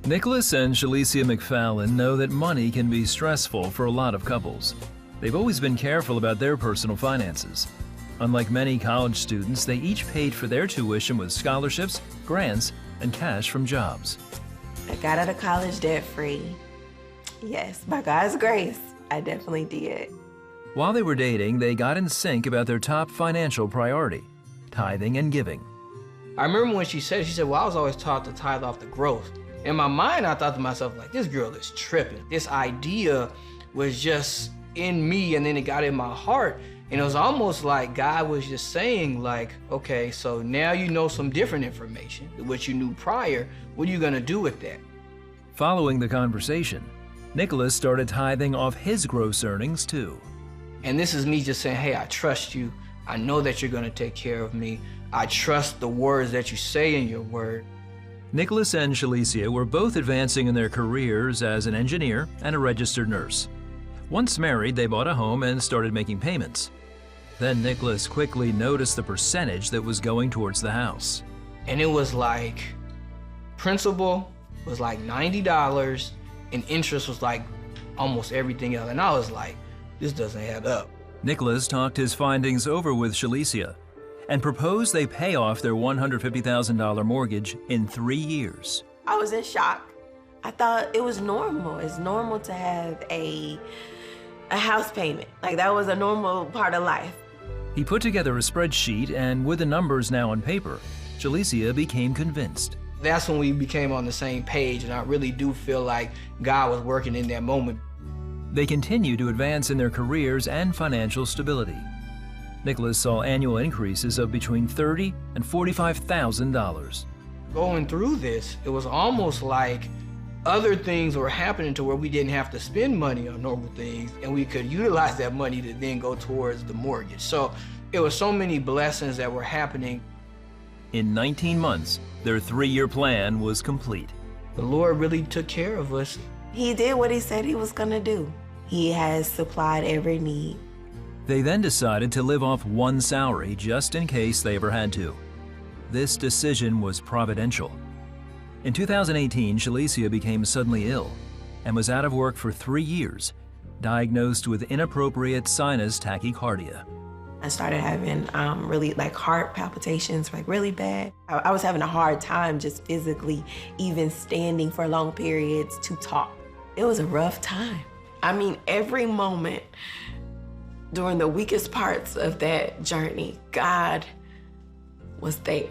Nicholas and Shalicia McFallon know that money can be stressful for a lot of couples. They've always been careful about their personal finances. Unlike many college students, they each paid for their tuition with scholarships, grants, and cash from jobs. I got out of college debt-free. Yes, by God's grace, I definitely did. While they were dating, they got in sync about their top financial priority, tithing and giving. I remember when she said, well, I was always taught to tithe off the gross. In my mind, I thought to myself, like, this girl is tripping. This idea was just in me, and then it got in my heart. And it was almost like God was just saying, like, okay, so now you know some different information than what you knew prior. What are you gonna do with that? Following the conversation, Nicholas started tithing off his gross earnings too. And this is me just saying, hey, I trust you. I know that you're gonna take care of me. I trust the words that you say in your word. Nicholas and Shalicia were both advancing in their careers as an engineer and a registered nurse. Once married, they bought a home and started making payments. Then Nicholas quickly noticed the percentage that was going towards the house. And it was like, principal was like $90 and interest was like almost everything else. And I was like, this doesn't add up. Nicholas talked his findings over with Shalicia and proposed they pay off their $150,000 mortgage in 3 years. I was in shock. I thought it was normal. It's normal to have a house payment. Like, that was a normal part of life. He put together a spreadsheet, and with the numbers now on paper, Shalicia became convinced. That's when we became on the same page, and I really do feel like God was working in that moment. They continued to advance in their careers and financial stability. Nicholas saw annual increases of between $30,000 and $45,000. Going through this, it was almost like other things were happening to where we didn't have to spend money on normal things, and we could utilize that money to then go towards the mortgage. So it was so many blessings that were happening. In 19 months, their 3-year plan was complete. The Lord really took care of us. He did what he said he was gonna do. He has supplied every need. They then decided to live off one salary just in case they ever had to. This decision was providential. In 2018, Shalicia became suddenly ill and was out of work for 3 years, diagnosed with inappropriate sinus tachycardia. I started having really like heart palpitations, like really bad. I was having a hard time just physically even standing for long periods to talk. It was a rough time. I mean, every moment during the weakest parts of that journey, God was there.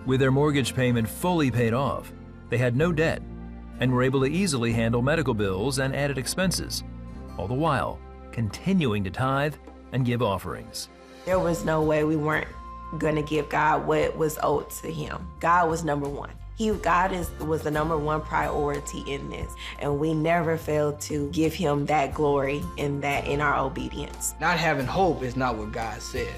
With their mortgage payment fully paid off, they had no debt and were able to easily handle medical bills and added expenses, all the while continuing to tithe and give offerings. There was no way we weren't gonna give God what was owed to him. God was number one. God was the number one priority in this, and we never failed to give him that glory in our obedience. Not having hope is not what God says.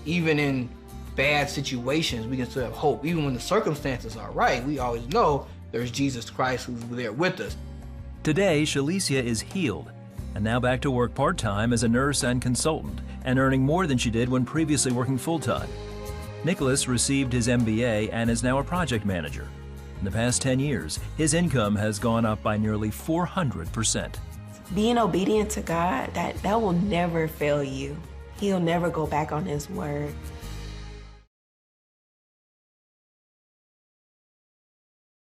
Even in bad situations, we can still have hope. Even when the circumstances are right, we always know there's Jesus Christ who's there with us. Today, Shalicia is healed and now back to work part-time as a nurse and consultant and earning more than she did when previously working full-time. Nicholas received his MBA and is now a project manager. In the past 10 years, his income has gone up by nearly 400%. Being obedient to God, that will never fail you. He'll never go back on his word.